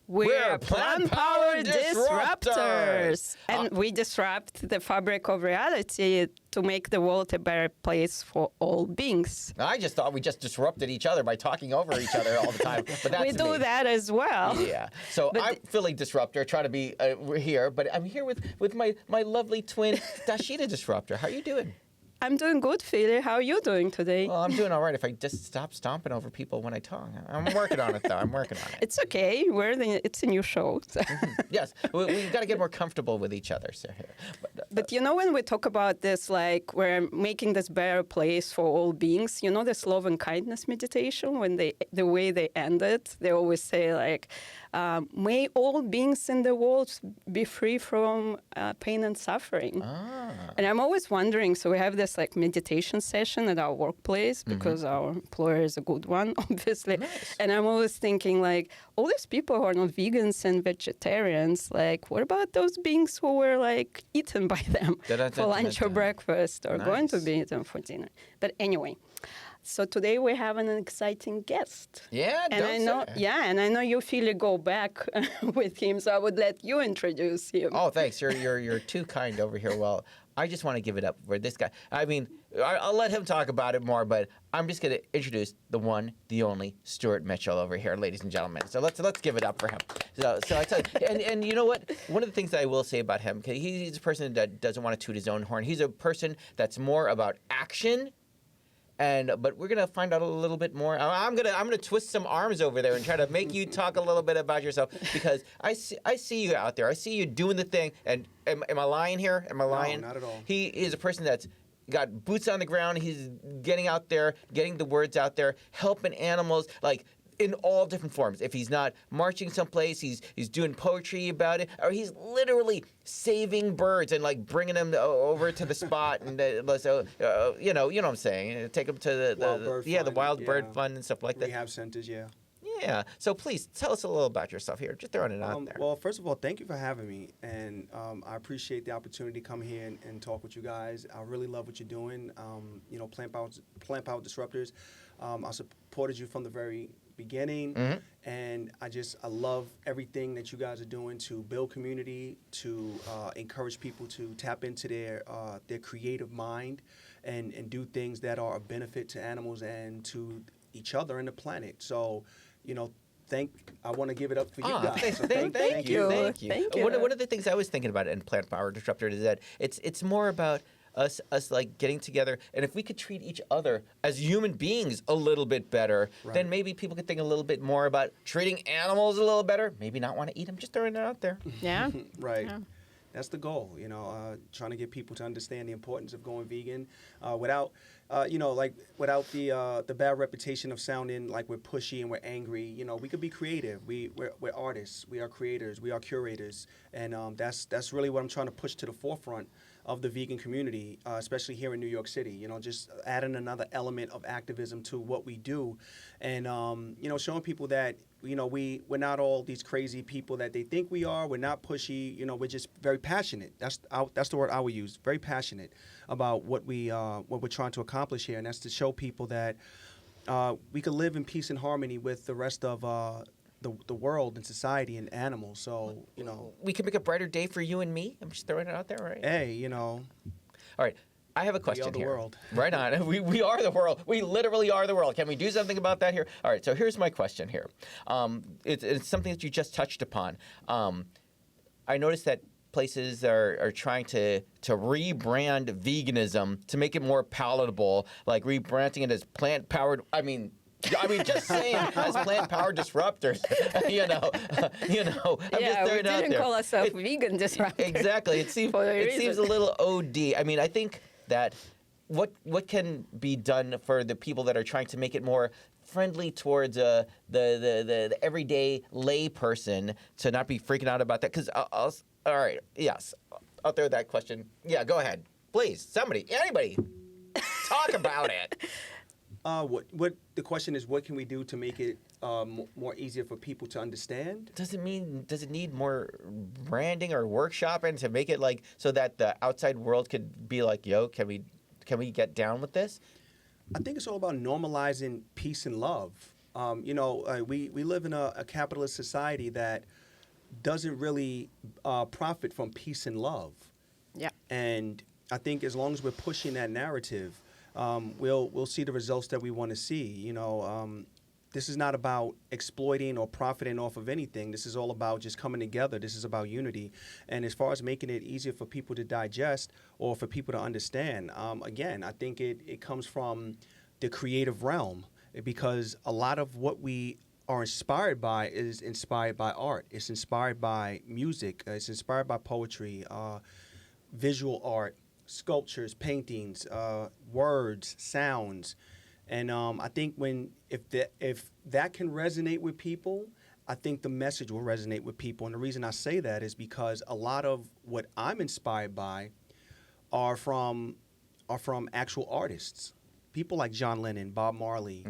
We're plant-powered disruptors. And we disrupt the fabric of reality to make the world a better place for all beings. I just thought we just disrupted each other by talking over each other all the time. But that's we do that as well. Yeah. So I'm Philly Disruptor, trying to be here, but I'm here with my lovely twin, Dashita Disruptor. How are you doing? I'm doing good, Philly. How are you doing today? Well, I'm doing all right if I just stop stomping over people when I talk. I'm working on it, though. I'm working on it. It's okay. It's a new show. So. Yes. We've got to get more comfortable with each other. So here. But you know, when we talk about this, like we're making this better place for all beings, you know, this love and kindness meditation, when the way they end it, they always say like, may all beings in the world be free from pain and suffering. And I'm always wondering, so we have this like meditation session at our workplace because our employer is a good one, obviously. Nice. And I'm always thinking like, all these people who are not vegans and vegetarians, like what about those beings who were like eaten by them for lunch or breakfast or going to be eaten for dinner? But anyway. So today we have an exciting guest. Yeah, and I know you feel you go back with him, so I would let you introduce him. Oh, thanks. You're too kind over here. Well, I just want to give it up for this guy. I mean, I'll let him talk about it more, but I'm just going to introduce the one, the only Stuart Mitchell over here, ladies and gentlemen. So let's give it up for him. So I tell you, and you know what? One of the things that I will say about him, because he's a person that doesn't want to toot his own horn. He's a person that's more about action. But we're gonna find out a little bit more. I'm gonna twist some arms over there and try to make you talk a little bit about yourself, because I see you out there. I see you doing the thing. And am I lying here? Am I lying? No, not at all. He is a person that's got boots on the ground. He's getting out there, getting the words out there, helping animals like in all different forms. If he's not marching someplace, he's doing poetry about it, or he's literally saving birds and like bringing them over to the spot and you know what I'm saying. Take them to the wild bird fund and stuff like that. Rehab centers, yeah. Yeah. So please tell us a little about yourself here. Just throwing it out there. Well, first of all, thank you for having me, and I appreciate the opportunity to come here and talk with you guys. I really love what you're doing. You know, Plant-Powered Disruptors. I supported you from the very beginning, and I love everything that you guys are doing to build community, to encourage people to tap into their creative mind and do things that are a benefit to animals and to each other and the planet. So, you know, I want to give it up for you guys. So thank you. One of the things I was thinking about in Plant-Powered Disruptor is that it's more about us like getting together, and if we could treat each other as human beings a little bit better, then maybe people could think a little bit more about treating animals a little better. Maybe not want to eat them. Just throwing it out there. Yeah. Right. Yeah. That's the goal, you know, trying to get people to understand the importance of going vegan without the bad reputation of sounding like we're pushy and we're angry. You know, we could be creative. We're artists. We are creators. We are curators. And that's really what I'm trying to push to the forefront of the vegan community, especially here in New York City. You know, just adding another element of activism to what we do, and you know, showing people that, you know, we're not all these crazy people that they think we are. We're not pushy. You know, we're just very passionate. That's the word I would use. Very passionate about what we're trying to accomplish here, and that's to show people that we can live in peace and harmony with the rest of the world and society and animals. So, you know, we can make a brighter day for you and me. I'm just throwing it out there, right? Hey, you know. All right. I have a question here. We are the world. Right on. We are the world. We literally are the world. Can we do something about that here? All right. So here's my question here. It's something that you just touched upon. I noticed that places are trying to rebrand veganism to make it more palatable, like rebranding it as plant-powered. I mean, just saying, as plant-powered disruptors, you know. I'm just throwing it out there. We didn't call ourselves vegan disruptors. Exactly. It seems a little OD. I mean, I think that what can be done for the people that are trying to make it more friendly towards the everyday lay person to not be freaking out about that? Because all right, yes, I'll throw that question. Yeah, go ahead, please. Anybody, talk about it. What the question is, what can we do to make it more easier for people to understand? Does it need more branding or workshopping to make it like so that the outside world could be like, yo, can we get down with this? I think it's all about normalizing peace and love. We live in a capitalist society that doesn't really profit from peace and love. Yeah. And I think as long as we're pushing that narrative, we'll see the results that we want to see. This is not about exploiting or profiting off of anything. This is all about just coming together. This is about unity. And as far as making it easier for people to digest or for people to understand, again, I think it comes from the creative realm, because a lot of what we are inspired by is inspired by art. It's inspired by music. It's inspired by poetry, visual art, sculptures, paintings, words, sounds. And I think if that can resonate with people, I think the message will resonate with people. And the reason I say that is because a lot of what I'm inspired by are from actual artists. People like John Lennon, Bob Marley,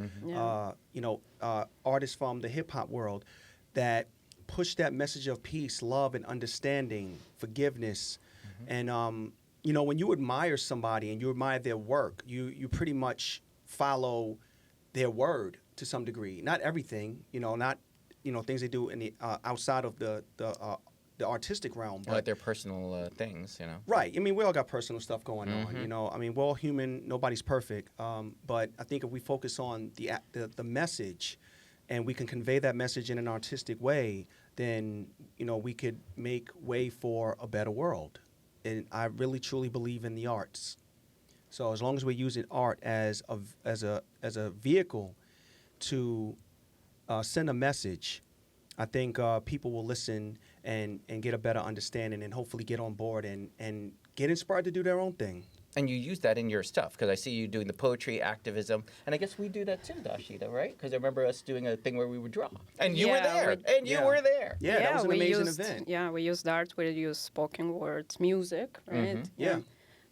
artists from the hip hop world that push that message of peace, love, and understanding, forgiveness. And when you admire somebody and you admire their work, you pretty much follow their word to some degree. Not everything, not things they do in the outside of the artistic realm, but like their personal things, Right. I mean, we all got personal stuff going on. I mean, we're all human. Nobody's perfect. But I think if we focus on the message, and we can convey that message in an artistic way, then we could make way for a better world. And I really truly believe in the arts. So as long as we're using art as a vehicle to send a message, I think people will listen and get a better understanding and hopefully get on board and get inspired to do their own thing. And you use that in your stuff, because I see you doing the poetry, activism, and I guess we do that too, Dashida, right? Because I remember us doing a thing where we would draw. And you were there. You were there. Yeah, that was an amazing event. Yeah, we used art, we used spoken words, music, right? Yeah.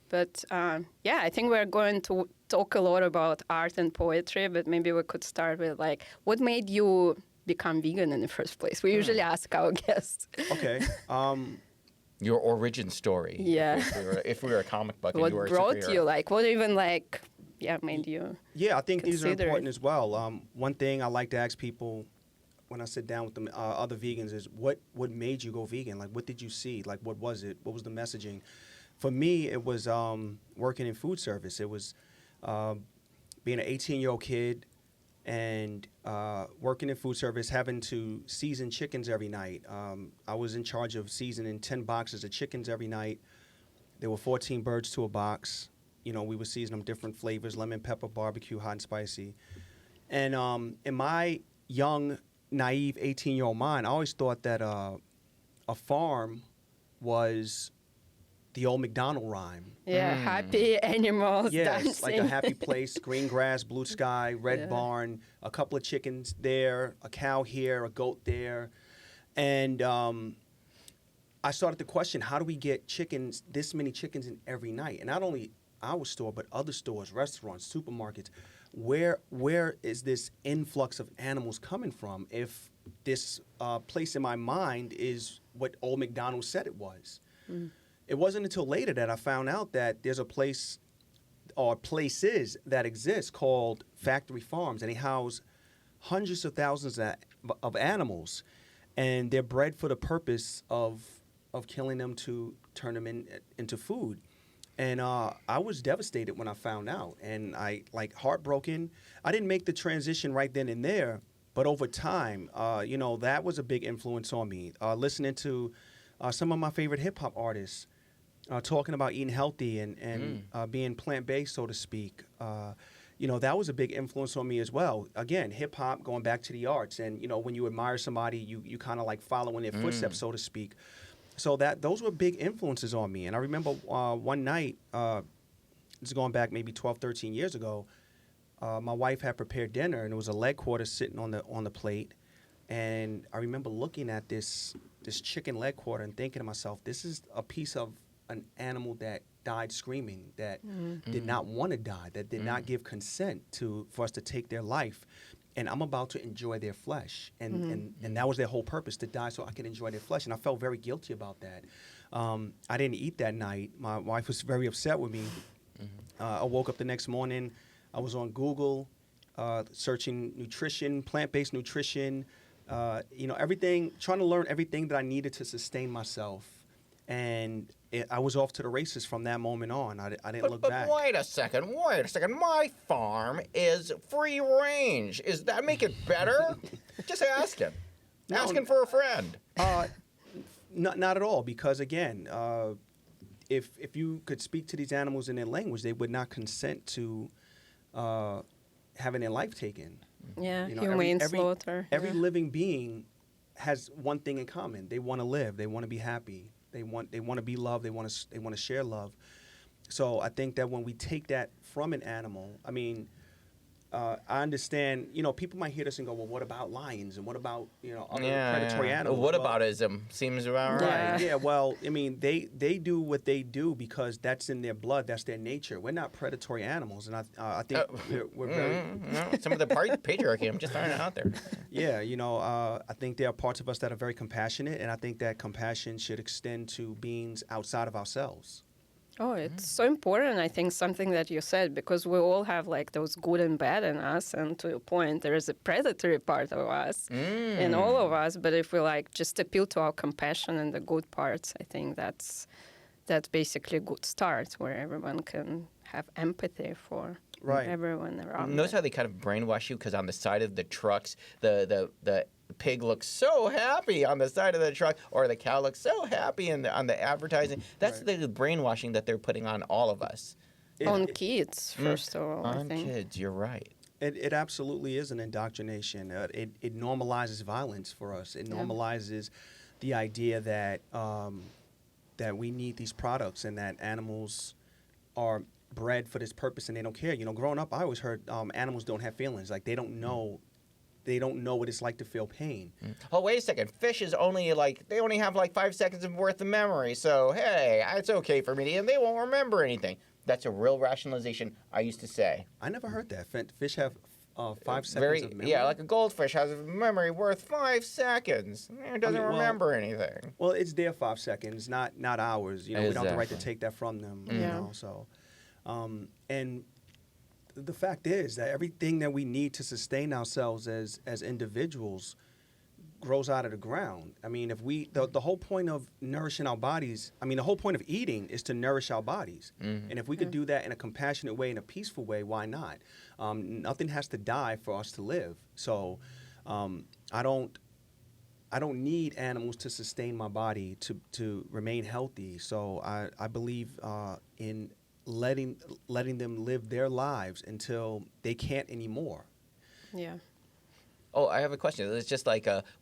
But I think we're going to talk a lot about art and poetry, but maybe we could start with what made you become vegan in the first place? We usually ask our guests. Okay. Your origin story. Yeah. If we were a comic book, what and you were a brought superhero. you? What even made you? Yeah, I think these are consider important it? as well. One thing I like to ask people when I sit down with them, other vegans, is what made you go vegan? What did you see? What was it? What was the messaging? For me, it was working in food service. It was being an 18-year-old kid and working in food service, having to season chickens every night. I was in charge of seasoning 10 boxes of chickens every night. There were 14 birds to a box. We would season them different flavors: lemon, pepper, barbecue, hot and spicy. And in my young, naive 18-year-old mind, I always thought that a farm was the old McDonald rhyme. Yeah, happy animals dancing. Yes, like a happy place, green grass, blue sky, red barn, a couple of chickens there, a cow here, a goat there. And I started to question, how do we get this many chickens in every night? And not only our store, but other stores, restaurants, supermarkets. Where is this influx of animals coming from if this place in my mind is what old McDonald said it was? It wasn't until later that I found out that there's a place or places that exist called factory farms, and they house hundreds of thousands of animals, and they're bred for the purpose of killing them to turn them into food. And I was devastated when I found out, and I heartbroken. I didn't make the transition right then and there, but over time, that was a big influence on me. Listening to some of my favorite hip hop artists. Talking about eating healthy and being plant-based, so to speak. That was a big influence on me as well. Again, hip-hop, going back to the arts. And, when you admire somebody, you kind of follow in their footsteps, so to speak. So those were big influences on me. And I remember one night, this is going back maybe 12, 13 years ago, my wife had prepared dinner, and there was a leg quarter sitting on the plate. And I remember looking at this chicken leg quarter and thinking to myself, this is a piece of an animal that died screaming, that did not want to die, that did not give consent for us to take their life. And I'm about to enjoy their flesh. And that was their whole purpose, to die so I could enjoy their flesh. And I felt very guilty about that. I didn't eat that night. My wife was very upset with me. I woke up the next morning. I was on Google, searching nutrition, plant-based nutrition, everything, trying to learn everything that I needed to sustain myself. And I was off to the races from that moment on. I didn't look back. But wait a second. My farm is free range. Is that make it better? Just asking. Asking for a friend. Not at all, because again, if you could speak to these animals in their language, they would not consent to having their life taken. Yeah, You know, humane slaughter. Every living being has one thing in common: they want to live, they want to be happy, they want to be loved, they want to share love. So I think that when we take that from an animal, I mean, I understand, people might hear this and go, well, what about lions? And what about, other predatory animals? Whataboutism seems about right. Right. Yeah. Well, I mean, they do what they do because that's in their blood. That's their nature. We're not predatory animals. And I think we're very... Some of the patriarchy, I'm just throwing it out there. Yeah. I think there are parts of us that are very compassionate. And I think that compassion should extend to beings outside of ourselves. Oh, it's so important, I think, something that you said, because we all have like those good and bad in us. And to your point, there is a predatory part of us in all of us. But if we just appeal to our compassion and the good parts, I think that's basically a good start where everyone can have empathy for everyone around. Notice how they kind of brainwash you, because on the side of the trucks, the pig looks so happy on the side of the truck, or the cow looks so happy on the advertising. That's the brainwashing that they're putting on all of us. On kids, first of all, I think. On kids, you're right. It absolutely is an indoctrination. It normalizes violence for us. It normalizes the idea that that we need these products and that animals are bred for this purpose and they don't care. Growing up, I always heard animals don't have feelings. Like they don't know. They don't know what it's like to feel pain. Oh, wait a second. Fish is only they only have 5 seconds of worth of memory. So, hey, it's okay for me, and they won't remember anything. That's a real rationalization I used to say. I never heard that. Fish have 5 seconds of memory? Yeah, like a goldfish has a memory worth 5 seconds. It doesn't remember anything. Well, it's their 5 seconds, not ours. We don't have the right to take that from them. So, and the fact is that everything that we need to sustain ourselves as individuals grows out of the ground. I mean, if the whole point of nourishing our bodies, the whole point of eating is to nourish our bodies. And if we could do that in a compassionate way, in a peaceful way, why not? Nothing has to die for us to live. So I don't need animals to sustain my body to remain healthy. So I believe in letting them live their lives until they can't anymore. Yeah. Oh, I have a question. It's just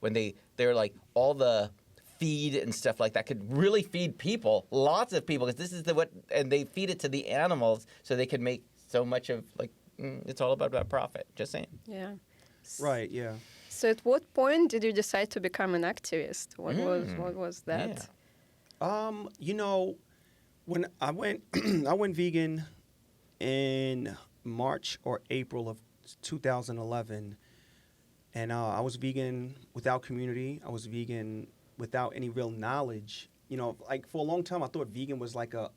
when they're all the feed and stuff like that could really feed people, lots of people, because this is and they feed it to the animals so they can make so much of it's all about that profit. Just saying. Yeah. Right. Yeah. So at what point did you decide to become an activist? What was that? Yeah. When I went I went vegan in March or April of 2011, and I was vegan without community. I was vegan without any real knowledge. For a long time I thought vegan was like a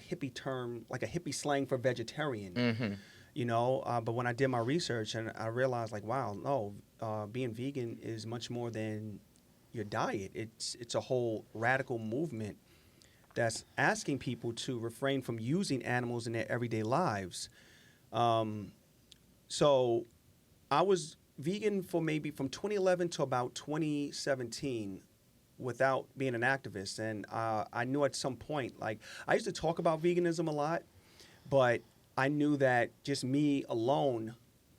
hippie term, like a hippie slang for vegetarian. But when I did my research and I realized wow, no, being vegan is much more than your diet. It's a whole radical movement that's asking people to refrain from using animals in their everyday lives. So I was vegan for maybe from 2011 to about 2017 without being an activist. And I knew at some point, I used to talk about veganism a lot, but I knew that just me alone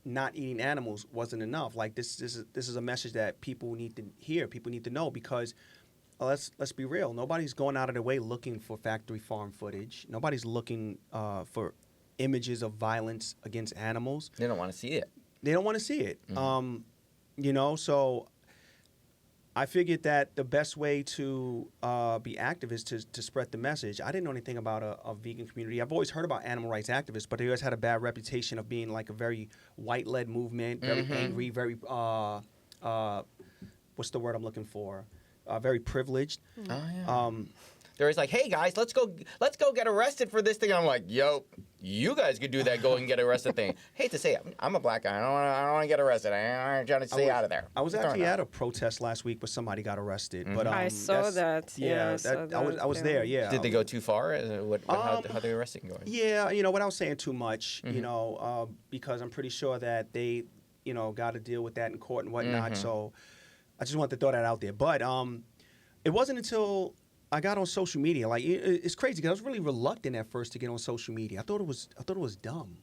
not eating animals wasn't enough. This is a message that people need to hear, people need to know, because let's be real. Nobody's going out of their way looking for factory farm footage. Nobody's looking for images of violence against animals. They don't want to see it. They don't want to see it. So I figured that the best way to be activists is to spread the message. I didn't know anything about a vegan community. I've always heard about animal rights activists, but they always had a bad reputation of being a very white-led movement, very angry, very, what's the word I'm looking for? Very privileged. Oh, yeah. They're always like, hey guys, let's go get arrested for this thing. I'm like, yo, you guys could do that, go and get arrested thing. Hate to say it, I'm a black guy. I don't want to get arrested. I'm trying to stay out of there. I was actually at a protest last week where somebody got arrested. But I saw that. Yeah, I was there. Yeah. Did they go too far? How the arresting going? Yeah, without saying too much, because I'm pretty sure that they, got to deal with that in court and whatnot. So I just wanted to throw that out there. But it wasn't until I got on social media. Like it's crazy because I was really reluctant at first to get on social media. I thought it was dumb,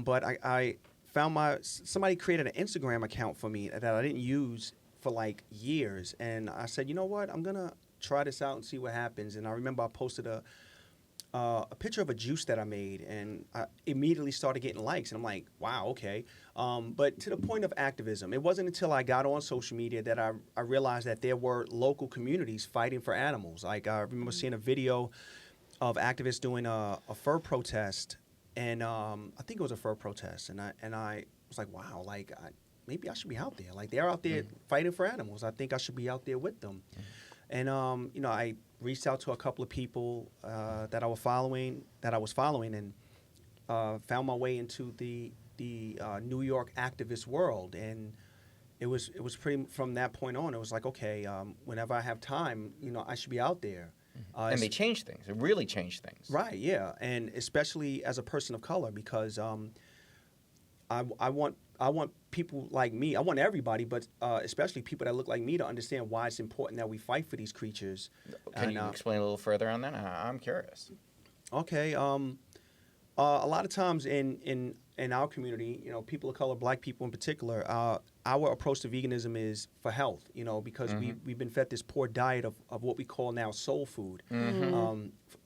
But I found somebody created an Instagram account for me that I didn't use for like years, and I said, you know what, I'm gonna try this out and see what happens. And I remember I posted a picture of a juice that I made, and I immediately started getting likes. And I'm like, wow, okay. But to the point of activism, it wasn't until I got on social media that I realized that there were local communities fighting for animals. Like I remember seeing a video of activists doing a fur protest, and I think it was a fur protest, and I was like, wow, like maybe I should be out there. Like they're out there fighting for animals. I think I should be out there with them. And I reached out to a couple of people that I was following, and found my way into the New York activist world. And it was pretty, from that point on, it was like, okay, whenever I have time, I should be out there. And they changed things. It really changed things. Right. Yeah. And especially as a person of color, because I want people like me. I want everybody, but especially people that look like me to understand why it's important that we fight for these creatures. Can you explain a little further on that? I'm curious. Okay. A lot of times in our community, people of color, black people in particular, our approach to veganism is for health. Because we've been fed this poor diet of what we call now soul food,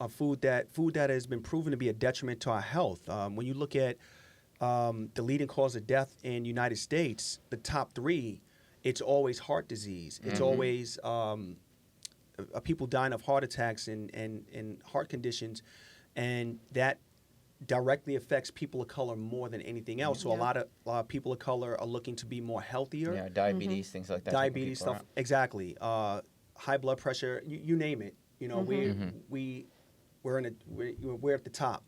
a food that has been proven to be a detriment to our health. When you look at the leading cause of death in the United States, the top 3, it's always heart disease. It's always people dying of heart attacks and heart conditions, and that directly affects people of color more than anything else. So a lot of people of color are looking to be more healther. Yeah, diabetes, things like that. Diabetes stuff, exactly. High blood pressure, you name it. We're at the top,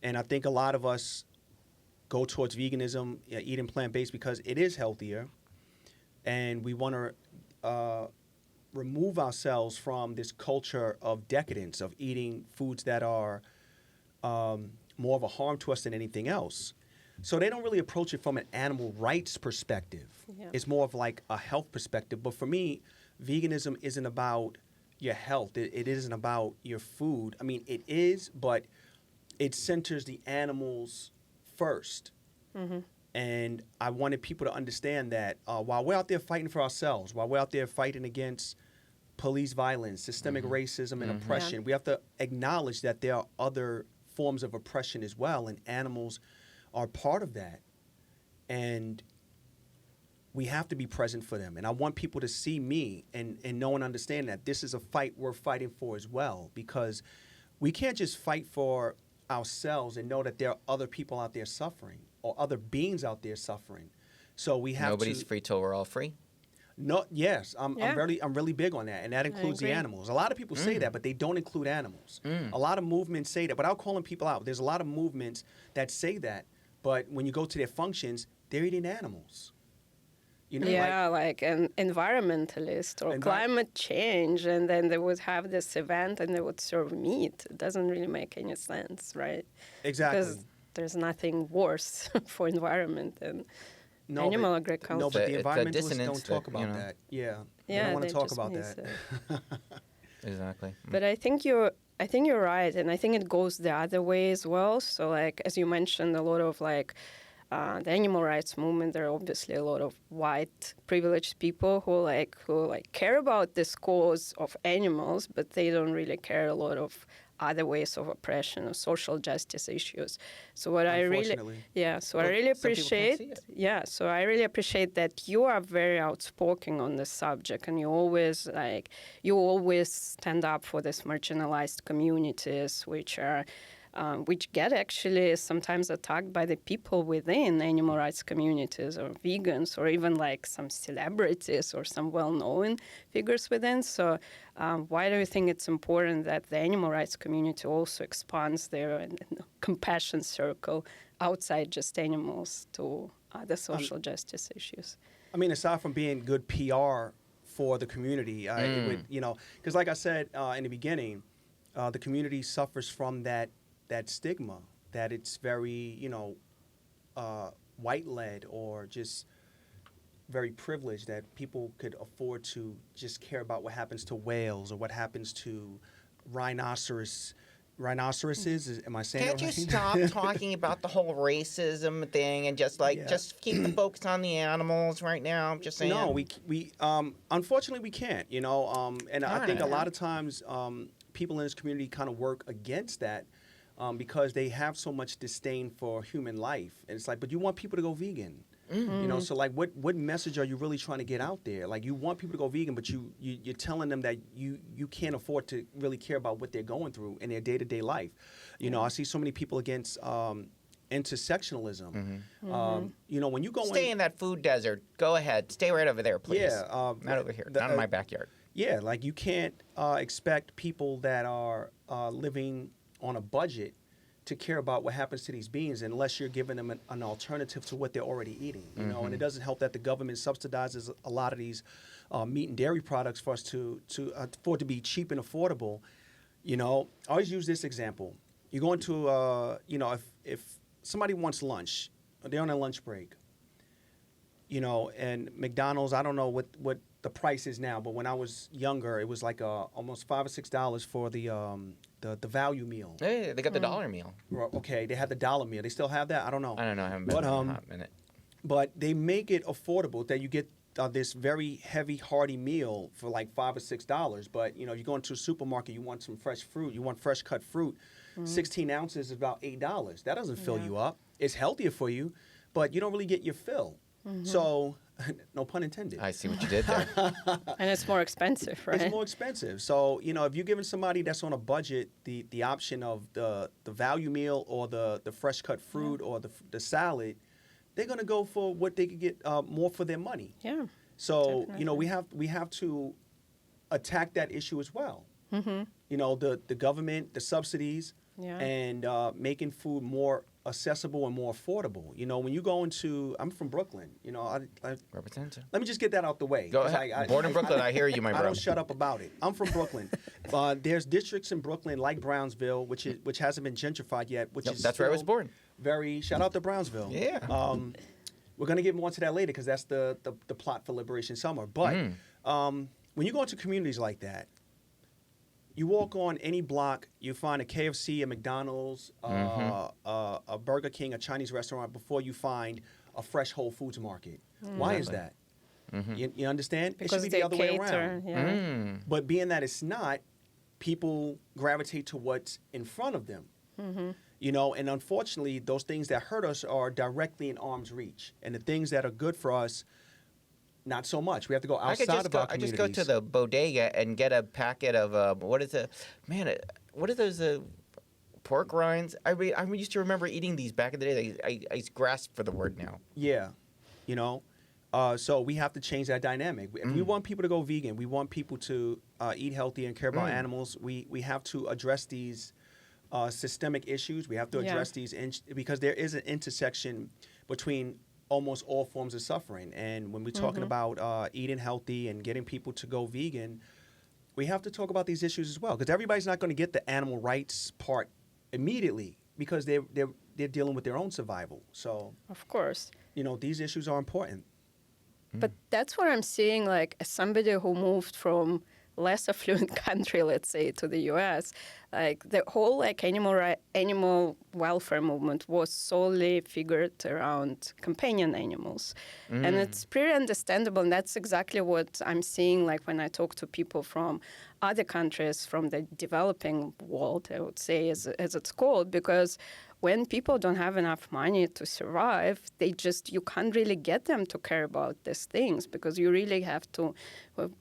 and I think a lot of us go towards veganism, eating plant-based, because it is healthier, and we want to remove ourselves from this culture of decadence, of eating foods that are more of a harm to us than anything else. So they don't really approach it from an animal rights perspective. Yeah. It's more of like a health perspective. But for me, veganism isn't about your health. It isn't about your food. I mean, it is, but it centers the animals first. And I wanted people to understand that while we're out there fighting for ourselves, while we're out there fighting against police violence, systemic racism, and oppression, we have to acknowledge that there are other forms of oppression as well, and animals are part of that. And we have to be present for them. And I want people to see me and know and understand that this is a fight we're fighting for as well, because we can't just fight for ourselves and know that there are other people out there suffering, or other beings out there suffering. So we have Nobody's free till we're all free. No, yes, I'm really big on that, and that includes the animals. A lot of people say that, but they don't include animals. A lot of movements say that, without calling people out. There's a lot of movements that say that, but when you go to their functions, they're eating animals. Like an environmentalist or climate change, and then they would have this event and they would serve meat. It doesn't really make any sense, right? Exactly. Because there's nothing worse for environment than animal agriculture. No, but the environmentalists don't talk about that. Yeah, they don't want to talk about that. Exactly. But I think you're right, and I think it goes the other way as well. So, like, as you mentioned, a lot of the animal rights movement, there are obviously a lot of white privileged people who care about this cause of animals, but they don't really care a lot of other ways of oppression or social justice issues. So what I really appreciate, so I really appreciate that you are very outspoken on this subject, and you always stand up for these marginalized communities, which are which get actually sometimes attacked by the people within animal rights communities or vegans or even like some celebrities or some well-known figures within. So why do you think it's important that the animal rights community also expands their compassion circle outside just animals to other social justice issues? I mean, aside from being good PR for the community, it would, because like I said in the beginning, the community suffers from that stigma that it's very, white-led or just very privileged, that people could afford to just care about what happens to whales or what happens to rhinoceroses. Am I saying Can't that you right? stop talking about the whole racism thing and just just keep the focus on the animals right now? I'm just saying. No, we unfortunately we can't, and I think a lot of times people in this community kind of work against that because they have so much disdain for human life. And it's like, but you want people to go vegan. So like what message are you really trying to get out there? Like, you want people to go vegan, but you're telling them that you can't afford to really care about what they're going through in their day-to-day life. I see so many people against intersectionalism. When you go Stay in that food desert. Go ahead. Stay right over there, please. Yeah. Not over here. Not in my backyard. Yeah, like you can't expect people that are living on a budget to care about what happens to these beings unless you're giving them an alternative to what they're already eating. And it doesn't help that the government subsidizes a lot of these meat and dairy products for us to afford to be cheap and affordable. I always use this example. You go into if somebody wants lunch, they're on a lunch break, and McDonald's, I don't know what the price is now, but when I was younger, it was like almost $5 or $6 for the value meal. Hey, they got the dollar meal. Okay, they had the dollar meal. They still have that? I don't know. I don't know. I haven't been in a hot minute. But they make it affordable that you get this very heavy, hearty meal for like $5 or $6. But, you go into a supermarket, you want some fresh fruit, you want fresh cut fruit. 16 ounces is about $8. That doesn't fill you up. It's healthier for you, but you don't really get your fill. So, no pun intended. I see what you did there. And it's more expensive, right? It's more expensive. So, if you're giving somebody that's on a budget the option of the value meal or the fresh cut fruit or the salad, they're going to go for what they could get more for their money. Yeah. So, definitely. we have to attack that issue as well. The government, the subsidies, and making food more accessible and more affordable. When you go into, I'm from Brooklyn. Representative. Let me just get that out the way. Go ahead. Born in Brooklyn, I hear you, my bro. I don't shut up about it. I'm from Brooklyn. There's districts in Brooklyn like Brownsville, which hasn't been gentrified yet. That's where I was born. Shout out to Brownsville. Yeah. We're gonna get more into that later because that's the plot for Liberation Summer. But when you go into communities like that, you walk on any block, you find a KFC, a McDonald's, a Burger King, a Chinese restaurant before you find a fresh Whole Foods market. Why is that? You understand? Because it should be the other way cater, around. But being that it's not, people gravitate to what's in front of them. And unfortunately, those things that hurt us are directly in arm's reach. And the things that are good for us, not so much. We have to go outside of our communities. I just go to the bodega and get a packet of, what are those pork rinds? I used to remember eating these back in the day. I grasp for the word now. Yeah. So we have to change that dynamic. If we want people to go vegan, we want people to eat healthy and care about animals, we have to address these systemic issues. We have to address these because there is an intersection between almost all forms of suffering. And when we're talking about eating healthy and getting people to go vegan, we have to talk about these issues as well. Because everybody's not going to get the animal rights part immediately because they're dealing with their own survival. So, of course, these issues are important. But that's what I'm seeing, like, as somebody who moved from less affluent country, let's say, to the U.S., like the whole like animal welfare movement was solely figured around companion animals. And it's pretty understandable, and that's exactly what I'm seeing like when I talk to people from other countries, from the developing world, I would say, as it's called, because when people don't have enough money to survive, you can't really get them to care about these things because you really have to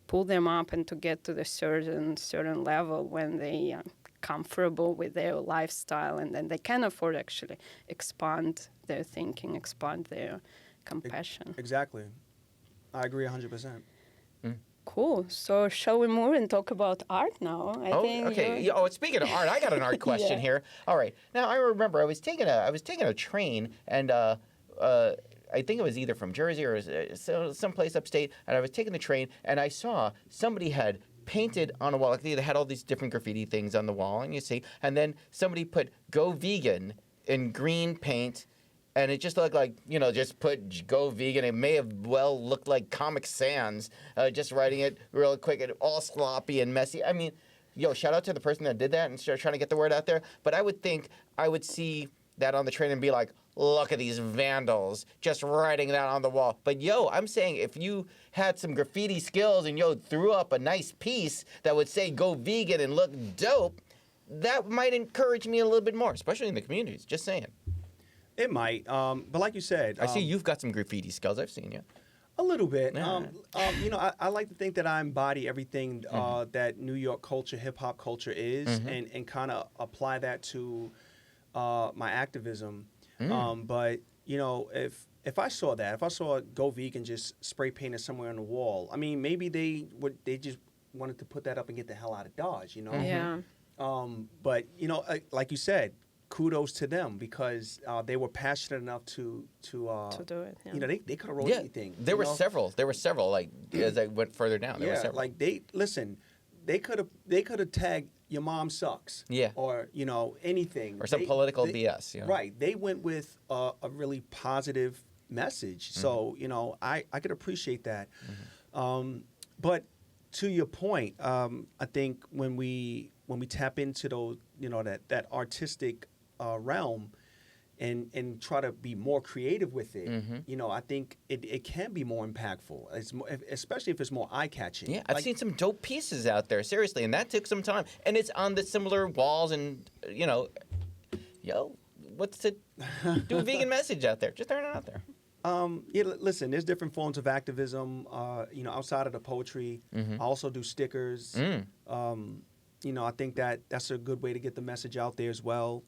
pull them up and to get to the certain level when they comfortable with their lifestyle, and then they can afford actually expand their thinking, expand their compassion. Exactly. I agree 100%. Cool. So shall we move and talk about art now? I think okay. you're- Speaking of art, I got an art question Yeah. here. All right. Now I remember I was taking a train, and I think it was either from Jersey or someplace upstate, and I was taking the train, and I saw somebody had painted on a wall. Like, they had all these different graffiti things on the wall, and you see, and then somebody put "Go Vegan" in green paint. And it just looked like, just put "Go Vegan." It may have well looked like Comic Sans, just writing it real quick and all sloppy and messy. I mean, shout out to the person that did that and started trying to get the word out there. But I would think I would see that on the train and be like, look at these vandals just writing that on the wall. But I'm saying if you had some graffiti skills and threw up a nice piece that would say "Go Vegan" and look dope, that might encourage me a little bit more, especially in the communities. Just saying. It might, but like you said, I see you've got some graffiti skills. I've seen you. a little bit. Yeah. I like to think that I embody everything that New York culture, hip hop culture is, and kind of apply that to my activism. But if I saw "Go Vegan" just spray painted somewhere on the wall, I mean, maybe they just wanted to put that up and get the hell out of Dodge, Yeah. But like you said, kudos to them because they were passionate enough to do it. Yeah. they could have wrote Yeah, anything. there were several. There were several. Like as I went further down, there were several. like they could have tagged "Your mom sucks." Yeah. Or anything. Or some political BS. Right. They went with a really positive message. So I could appreciate that. But to your point, I think when we tap into those that artistic realm and try to be more creative with it, I think it can be more impactful. It's more, especially if it's more eye catching. Yeah, I've seen some dope pieces out there, seriously, and that took some time. And it's on the similar walls, and what's to do a vegan message out there? Just throwing it out there. Listen, there's different forms of activism. Outside of the poetry, I also do stickers. I think that's a good way to get the message out there as well.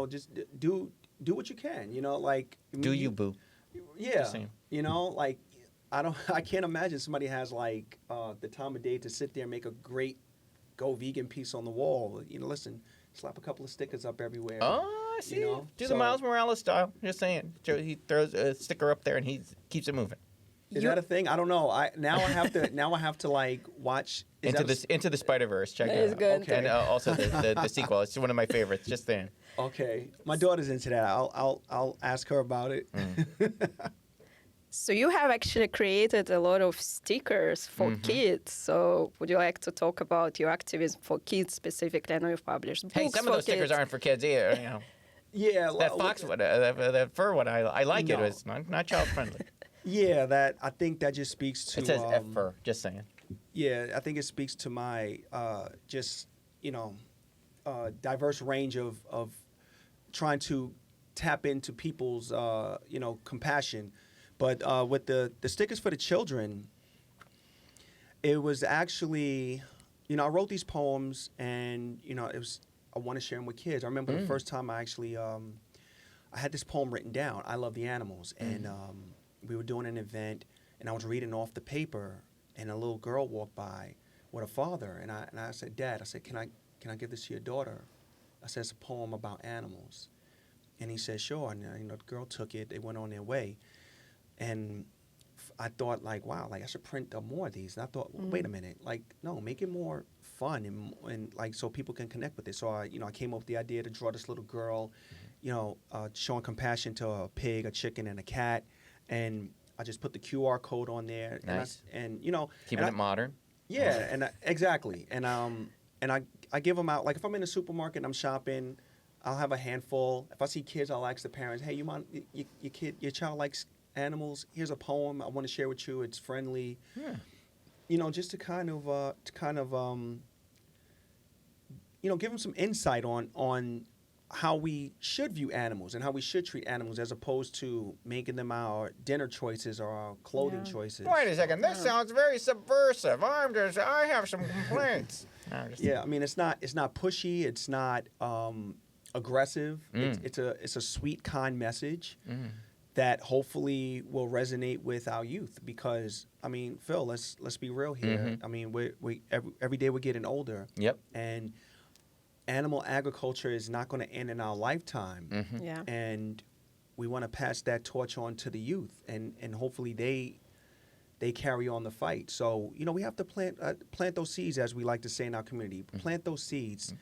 Just do what you can. Do you, boo? Yeah. I can't imagine somebody has the time of day to sit there and make a great "Go Vegan" piece on the wall. Listen, slap a couple of stickers up everywhere. Oh, I see. Do the Miles Morales style. Just saying. He throws a sticker up there and he keeps it moving. Is that a thing? I don't know. I have to watch Into the Spider-Verse. Check That it is out. good. Okay. And also the sequel. It's one of my favorites. Just saying. Okay, my daughter's into that. I'll ask her about it. So you have actually created a lot of stickers for kids. So would you like to talk about your activism for kids specifically? I know you've published books Hey, some of for those stickers kids. aren't for kids either. Yeah, That fox one, that fur one, I like it. No. It's not child friendly. Yeah, I think that just speaks to. It says F fur. Just saying. Yeah, I think it speaks to my diverse range of trying to tap into people's compassion, but with the stickers for the children, it was actually I wrote these poems and I want to share them with kids. I remember the first time I actually I had this poem written down. I love the animals, and we were doing an event, and I was reading off the paper, and a little girl walked by with a father, and I said, "Dad," I said, "Can I give this to your daughter?" I said, "It's a poem about animals," and he said, "Sure." And the girl took it. They went on their way, and I thought wow, I should print more of these. And I thought, well, wait a minute, no, make it more fun and so people can connect with it. So I came up with the idea to draw this little girl, showing compassion to a pig, a chicken, and a cat. And I just put the QR code on there. Nice. And Keeping it modern. Yeah, and exactly. And I give them out. Like if I'm in a supermarket and I'm shopping, I'll have a handful. If I see kids, I'll ask the parents, "Hey, you mind your child likes animals? Here's a poem I want to share with you. It's friendly." Yeah. Just to kind of give them some insight on how we should view animals and how we should treat animals as opposed to making them our dinner choices or our clothing choices. Wait a second. This sounds very subversive. I have some complaints. Yeah, I mean, it's not pushy. It's not aggressive. It's a sweet, kind message that hopefully will resonate with our youth. Because I mean, Phil, let's be real here. I mean, we every day we're getting older. Yep. And animal agriculture is not going to end in our lifetime. Yeah. And we want to pass that torch on to the youth, and hopefully they carry on the fight. So, you know, we have to plant those seeds, as we like to say in our community. Plant those seeds.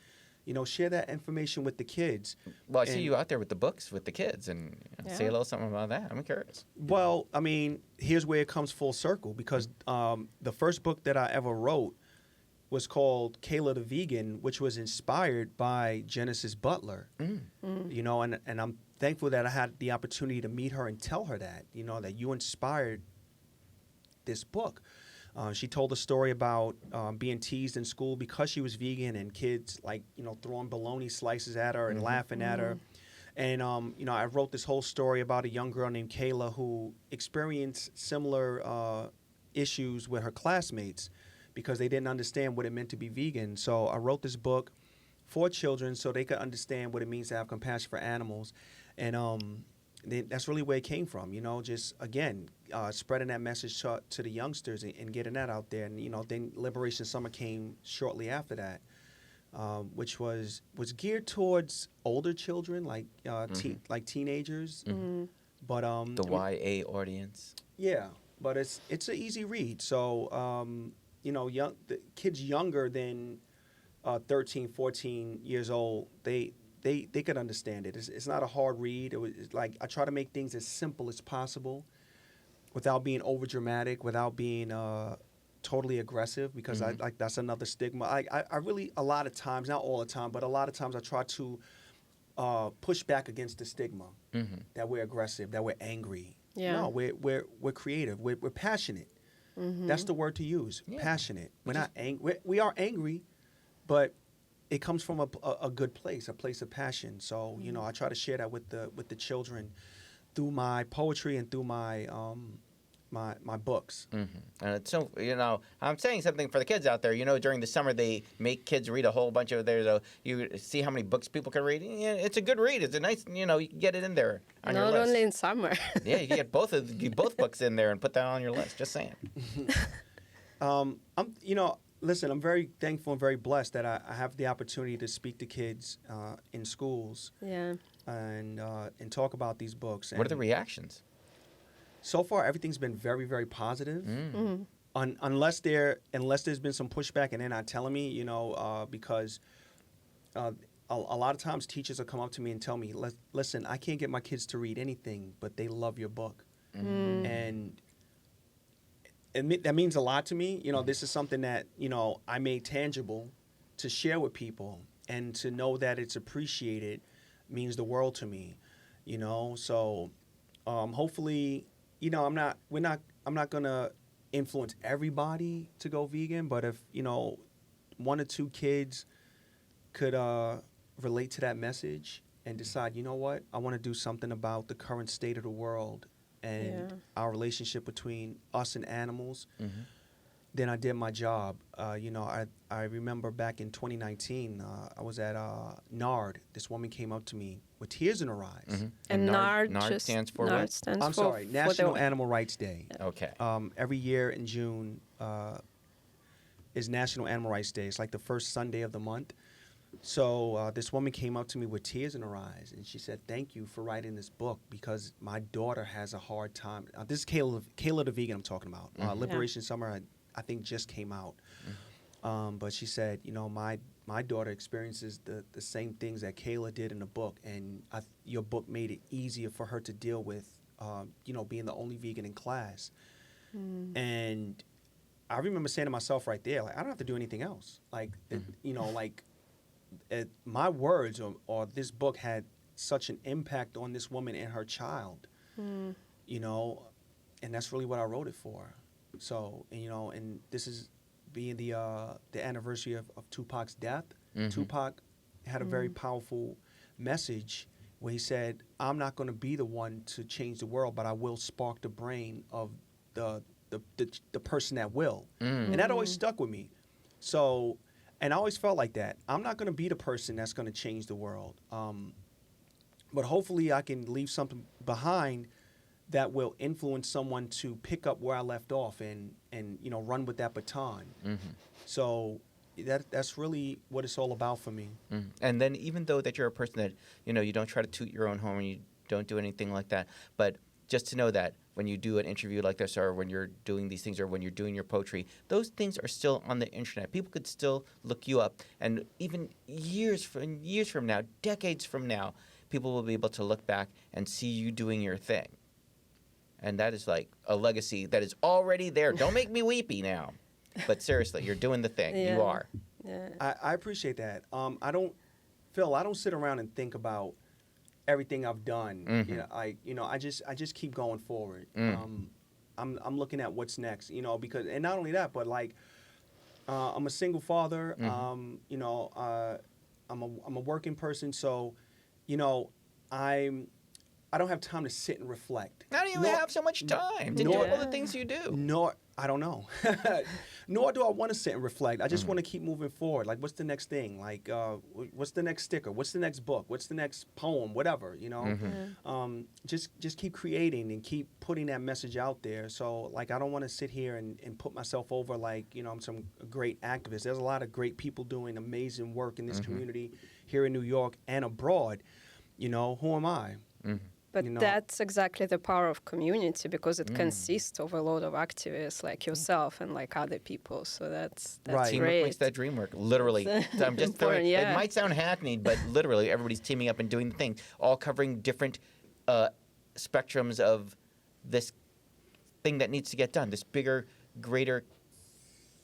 You know, share that information with the kids. Well, I see you out there with the books with the kids, and say a little something about that. I'm curious. Well, I mean, here's where it comes full circle, because the first book that I ever wrote was called Kayla the Vegan, which was inspired by Genesis Butler. You know, and I'm thankful that I had the opportunity to meet her and tell her that, you know, that you inspired this book. She told a story about being teased in school because she was vegan, and kids, like, you know, throwing bologna slices at her and laughing at her. And, you know, I wrote this whole story about a young girl named Kayla who experienced similar issues with her classmates because they didn't understand what it meant to be vegan. So I wrote this book for children so they could understand what it means to have compassion for animals. And that's really where it came from, you know, just, again, spreading that message to the youngsters and getting that out there. And, you know, then Liberation Summer came shortly after that, which was geared towards older children, like like teenagers. But The YA audience. yeah, but it's an easy read. So, you know, the kids younger than 13, 14 years old, they could understand it. It's not a hard read. It's like I try to make things as simple as possible without being over dramatic, without being totally aggressive, because I like that's another stigma. I really, a lot of times, not all the time, but a lot of times I try to push back against the stigma that we're aggressive, that we're angry. Yeah. No, we're creative. We're passionate. That's the word to use. Passionate. We're not angry. We are angry, but it comes from a good place, a place of passion. So, you know, I try to share that with the children through my poetry and through my my books. And so, you know, I'm saying something for the kids out there. You know, during the summer they make kids read a whole bunch of theirs. So you see how many books people can read. Yeah, it's a good read. It's a nice, you know, you can get it in there on your Not list. only in summer. Yeah, you can get both books in there and put that on your list. Just saying. You know, listen, I'm very thankful and very blessed that I have the opportunity to speak to kids in schools. Yeah. And talk about these books. What are the reactions? So far, everything's been very, very positive. Unless there's been some pushback and they're not telling me, you know, because a lot of times teachers will come up to me and tell me, listen, I can't get my kids to read anything, but they love your book. And that means a lot to me. You know, this is something that, you know, I made tangible to share with people, and to know that it's appreciated means the world to me, you know. So hopefully, you know, I'm not gonna influence everybody to go vegan, but if, you know, one or two kids could relate to that message and decide, you know what, I want to do something about the current state of the world and our relationship between us and animals, then I did my job. You know, I remember back in 2019, I was at NARD. This woman came up to me with tears in her eyes. And NARD stands for what? stands I'm sorry, National Animal Rights Day. Okay. Every year in June is National Animal Rights Day. It's like the first Sunday of the month. So this woman came up to me with tears in her eyes, and she said, "Thank you for writing this book, because my daughter has a hard time." This is Kayla the Vegan I'm talking about. Liberation Summer, I think, just came out. But she said, you know, my daughter experiences the same things that Kayla did in the book, and your book made it easier for her to deal with, you know, being the only vegan in class. And I remember saying to myself right there, like, I don't have to do anything else. Like, you know, like, my words or this book had such an impact on this woman and her child, you know, and that's really what I wrote it for. So, and, you know, and this is being the anniversary of Tupac's death. Tupac had a very powerful message where he said, I'm not going to be the one to change the world, but I will spark the brain of the person that will. And that always stuck with me. So, and I always felt like that. I'm not going to be the person that's going to change the world. But hopefully I can leave something behind that will influence someone to pick up where I left off and run with that baton. So that's really what it's all about for me. And then even though that you're a person that, you don't try to toot your own horn and you don't do anything like that, but just to know that when you do an interview like this or when you're doing these things or when you're doing your poetry, those things are still on the internet. People could still look you up. And even years from now, decades from now, people will be able to look back and see you doing your thing. And that is like a legacy that is already there. Don't make me weepy now. But seriously, you're doing the thing. Yeah. You are. Yeah. I appreciate that. I don't sit around and think about everything I've done. I just keep going forward. I'm looking at what's next. Because, and not only that, but like I'm a single father. I'm a working person, so I don't have time to sit and reflect. How do you have so much time to do all the things you do? I don't know. Nor do I want to sit and reflect. I just want to keep moving forward. Like, what's the next thing? Like, what's the next sticker? What's the next book? What's the next poem? Whatever, Just keep creating and keep putting that message out there. So, like, I don't want to sit here and put myself over like, I'm some great activist. There's a lot of great people doing amazing work in this community here in New York and abroad. Who am I? But that's exactly the power of community, because it consists of a lot of activists like yourself and like other people. So that's Right. Teamwork great. makes that dream work. Literally. I'm just throwing, Yeah. It might sound hackneyed, but literally everybody's teaming up and doing the things, all covering different spectrums of this thing that needs to get done, this bigger, greater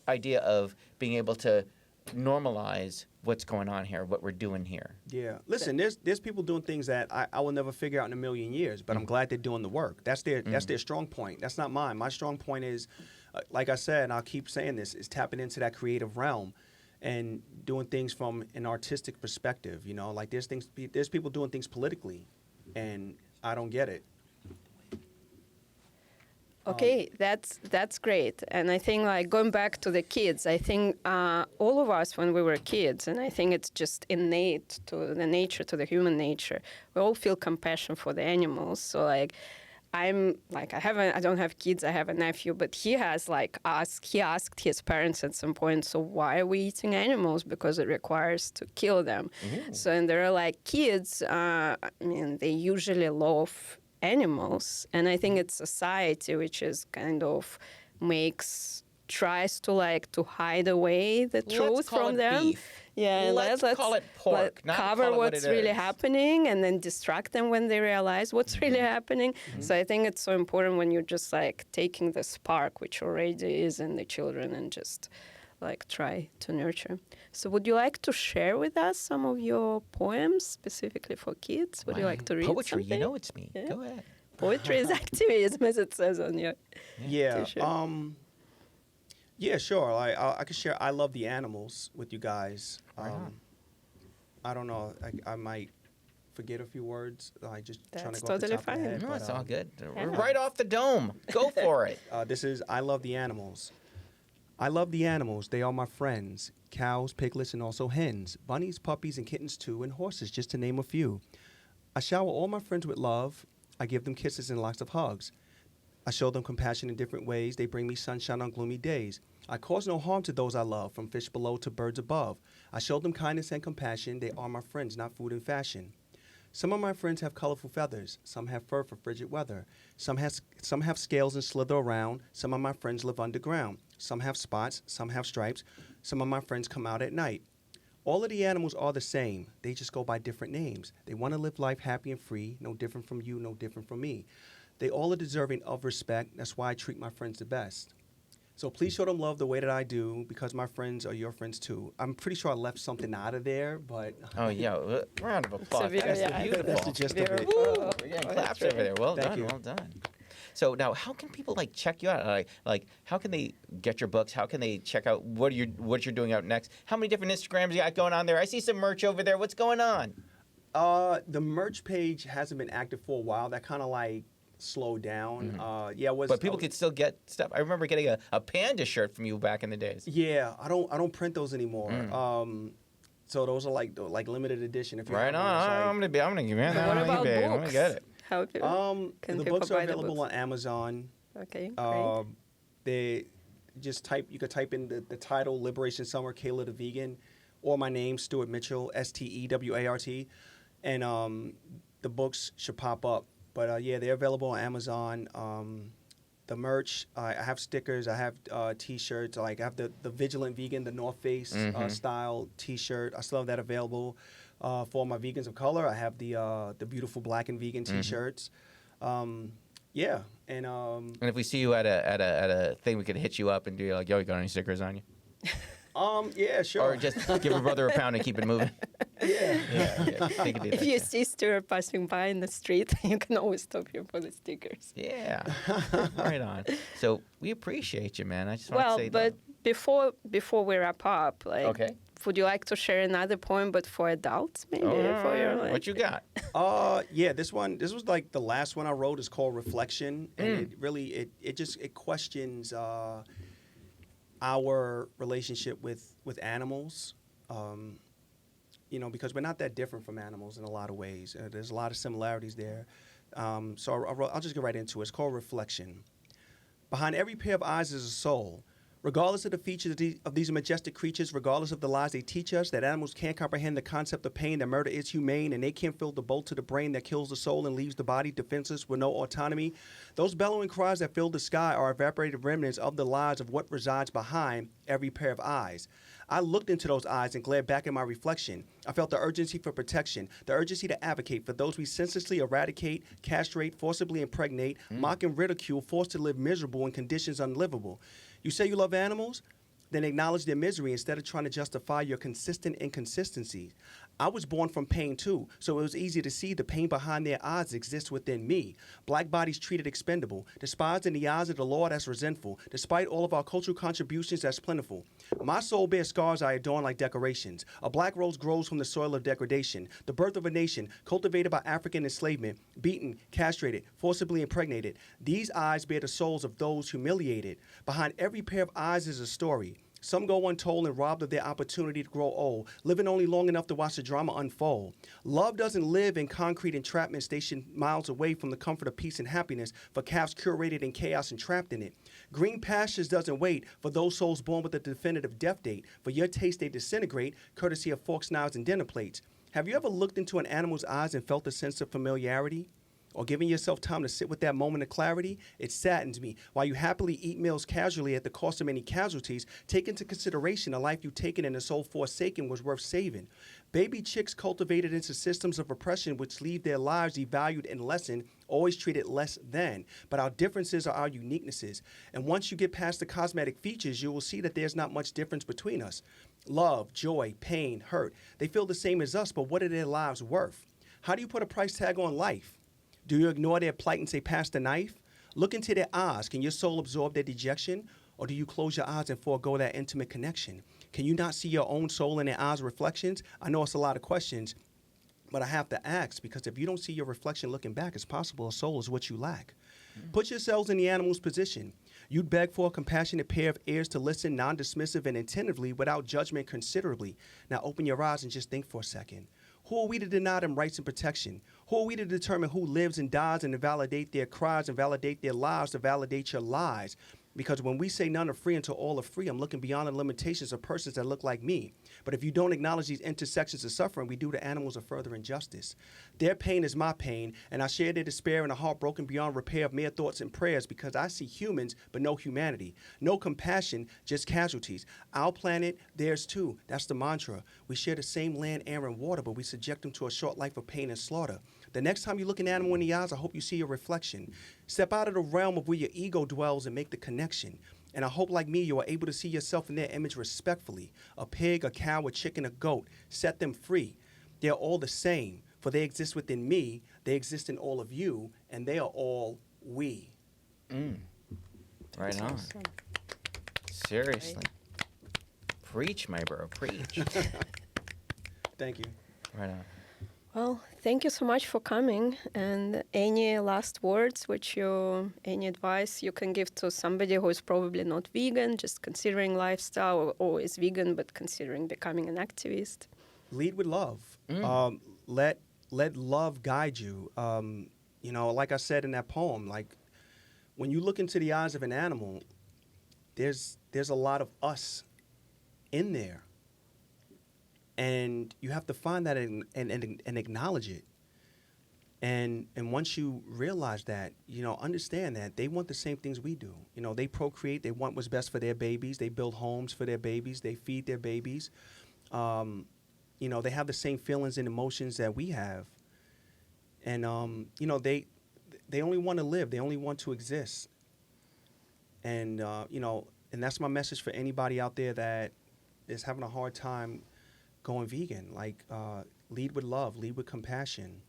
idea of being able to normalize what's going on here, what we're doing here. Yeah. Listen, there's people doing things that I will never figure out in a million years, but I'm glad they're doing the work. That's their strong point. That's not mine. My strong point is, like I said, and I'll keep saying this, is tapping into that creative realm and doing things from an artistic perspective. Like there's people doing things politically, and I don't get it. Okay, that's great. And I think, like, going back to the kids, I think all of us when we were kids, and I think it's just innate to the nature, to the human nature, we all feel compassion for the animals. So, like, I don't have kids, I have a nephew, but he asked his parents at some point, so why are we eating animals? Because it requires to kill them. So, and there are like kids, they usually love animals, and I think it's society which is kind of tries to hide away the truth from them. Beef. Yeah, let's call it pork. Not cover call it what's what it really is. happening, and then distract them when they realize what's really happening. So I think it's so important when you're just like taking the spark which already is in the children and just like try to nurture. So would you like to share with us some of your poems specifically for kids? Would you like to read Poetry, something? it's me. Yeah. Go ahead. Poetry is activism, as it says on your Yeah. t-shirt. Yeah, sure. I could share I Love the Animals with you guys. Right on. I don't know. I might forget a few words. I just trying That's to go off the totally top of the fine. head, No, but, it's all good. yeah. We're right off the dome. Go for it. This is I Love the Animals. I love the animals. They are my friends. Cows, piglets, and also hens. Bunnies, puppies, and kittens too, and horses, just to name a few. I shower all my friends with love. I give them kisses and lots of hugs. I show them compassion in different ways. They bring me sunshine on gloomy days. I cause no harm to those I love, from fish below to birds above. I show them kindness and compassion. They are my friends, not food and fashion. Some of my friends have colorful feathers. Some have fur for frigid weather. Some have scales and slither around. Some of my friends live underground. Some have spots. Some have stripes. Some of my friends come out at night. All of the animals are the same. They just go by different names. They want to live life happy and free, no different from you, no different from me. They all are deserving of respect. That's why I treat my friends the best. So please show them love the way that I do, because my friends are your friends too. I'm pretty sure I left something out of there, but... Oh, yeah. Round of applause. That's Beautiful. That's the gist of it. Woo! We're getting claps over there. Well Thank done. you. Well done. So now, how can people check you out? Like, how can they get your books? How can they check out what you're doing out next? How many different Instagrams you got going on there? I see some merch over there. What's going on? The merch page hasn't been active for a while. That kind of like slowed down. But people could still get stuff. I remember getting a panda shirt from you back in the days. Yeah, I don't print those anymore. So those are like limited edition. If you Right have on. one, it's like- I'm gonna give that. What about I'm gonna books? get it. How do can The people books are buy the available books? on Amazon. Okay, great. They just type. You could type in the title "Liberation Summer," Kayla the Vegan, or my name, Stuart Mitchell, Stewart, and the books should pop up. But yeah, they're available on Amazon. The merch, I have stickers, I have T-shirts. Like I have the Vigilant Vegan, the North Face style T-shirt. I still have that available for my vegans of color. I have the beautiful Black and Vegan T-shirts. Yeah, and if we see you at a thing, we could hit you up and do like, yo, you got any stickers on you? yeah, sure. Or just give your brother a pound and keep it moving. yeah. They could do If that, you yeah. see Stuart passing by in the street, you can always stop him for the stickers. Yeah, right on. So we appreciate you, man. I just want Well, to say but before we wrap up, like, Okay. would you like to share another poem, but for adults, maybe? For your, like... what you got? Yeah, this was like the last one I wrote. Is called Reflection, and it really it questions our relationship with animals. Because we're not that different from animals in a lot of ways. There's a lot of similarities there. So I'll just get right into it. It's called Reflection. Behind every pair of eyes is a soul. Regardless of the features of these majestic creatures, regardless of the lies they teach us, that animals can't comprehend the concept of pain, that murder is humane, and they can't feel the bolt to the brain that kills the soul and leaves the body defenseless with no autonomy. Those bellowing cries that fill the sky are evaporated remnants of the lies of what resides behind every pair of eyes. I looked into those eyes and glared back at my reflection. I felt the urgency for protection, the urgency to advocate for those we senselessly eradicate, castrate, forcibly impregnate, mock and ridicule, forced to live miserable in conditions unlivable. You say you love animals? Then acknowledge their misery instead of trying to justify your consistent inconsistencies. I was born from pain too, so it was easy to see the pain behind their eyes exists within me. Black bodies treated expendable, despised in the eyes of the Lord as resentful, despite all of our cultural contributions as plentiful. My soul bears scars I adorn like decorations. A black rose grows from the soil of degradation, the birth of a nation cultivated by African enslavement, beaten, castrated, forcibly impregnated. These eyes bear the souls of those humiliated. Behind every pair of eyes is a story. Some go untold and robbed of their opportunity to grow old, living only long enough to watch the drama unfold. Love doesn't live in concrete entrapment stationed miles away from the comfort of peace and happiness for calves curated in chaos and trapped in it. Green pastures doesn't wait for those souls born with a definitive death date. For your taste they disintegrate, courtesy of forks, knives, and dinner plates. Have you ever looked into an animal's eyes and felt a sense of familiarity? Or giving yourself time to sit with that moment of clarity? It saddens me. While you happily eat meals casually at the cost of many casualties, take into consideration a life you've taken and a soul forsaken was worth saving. Baby chicks cultivated into systems of oppression which leave their lives devalued and lessened, always treated less than. But our differences are our uniquenesses. And once you get past the cosmetic features, you will see that there's not much difference between us. Love, joy, pain, hurt. They feel the same as us, but what are their lives worth? How do you put a price tag on life? Do you ignore their plight and say, pass the knife? Look into their eyes. Can your soul absorb their dejection? Or do you close your eyes and forego that intimate connection? Can you not see your own soul in their eyes' reflections? I know it's a lot of questions, but I have to ask, because if you don't see your reflection looking back, it's possible a soul is what you lack. Put yourselves in the animal's position. You'd beg for a compassionate pair of ears to listen non-dismissive and attentively without judgment considerably. Now open your eyes and just think for a second. Who are we to deny them rights and protection? Who are we to determine who lives and dies and to validate their cries and validate their lives to validate your lies? Because when we say none are free until all are free, I'm looking beyond the limitations of persons that look like me. But if you don't acknowledge these intersections of suffering, we do to animals a further injustice. Their pain is my pain, and I share their despair and a heart broken beyond repair of mere thoughts and prayers because I see humans, but no humanity. No compassion, just casualties. Our planet, theirs too. That's the mantra. We share the same land, air, and water, but we subject them to a short life of pain and slaughter. The next time you look an animal in the eyes, I hope you see your reflection. Step out of the realm of where your ego dwells and make the connection. And I hope, like me, you are able to see yourself in their image respectfully. A pig, a cow, a chicken, a goat. Set them free. They're all the same, for they exist within me, they exist in all of you, and they are all we. Right on. Awesome. Seriously. Preach, my bro. Preach. Thank you. Right on. Well, thank you so much for coming. And any last words, any advice you can give to somebody who is probably not vegan, just considering lifestyle, or is vegan but considering becoming an activist? Lead with love. Let love guide you. Like I said in that poem, like when you look into the eyes of an animal, there's a lot of us in there. And you have to find that and acknowledge it. And once you realize that, understand that they want the same things we do. They procreate. They want what's best for their babies. They build homes for their babies. They feed their babies. They have the same feelings and emotions that we have. And, they only want to live. They only want to exist. And, and that's my message for anybody out there that is having a hard time going vegan. Like, lead with love, lead with compassion.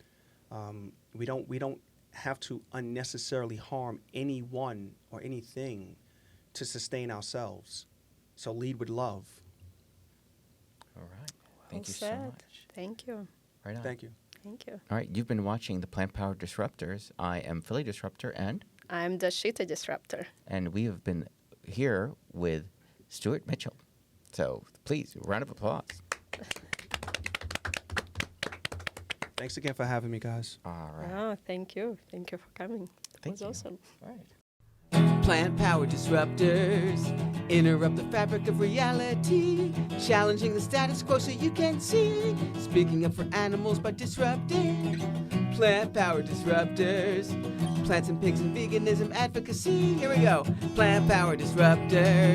We don't have to unnecessarily harm anyone or anything to sustain ourselves. So lead with love. All right. Thank you said. so much. Thank you. Right on. Thank you. Thank you. All right. You've been watching the Plant Power Disruptors. I am Philly Disruptor, and I'm the Shita Disruptor. we have been here with Stuart Mitchell. So please, round of applause. Thanks again for having me, guys. All right. Oh, thank you. Thank you for coming. That Thank was you. awesome. All right. Plant power disruptors interrupt the fabric of reality, challenging the status quo so you can see, speaking up for animals by disrupting. Plant power disruptors, plants and pigs and veganism advocacy. Here we go. Plant power disruptors.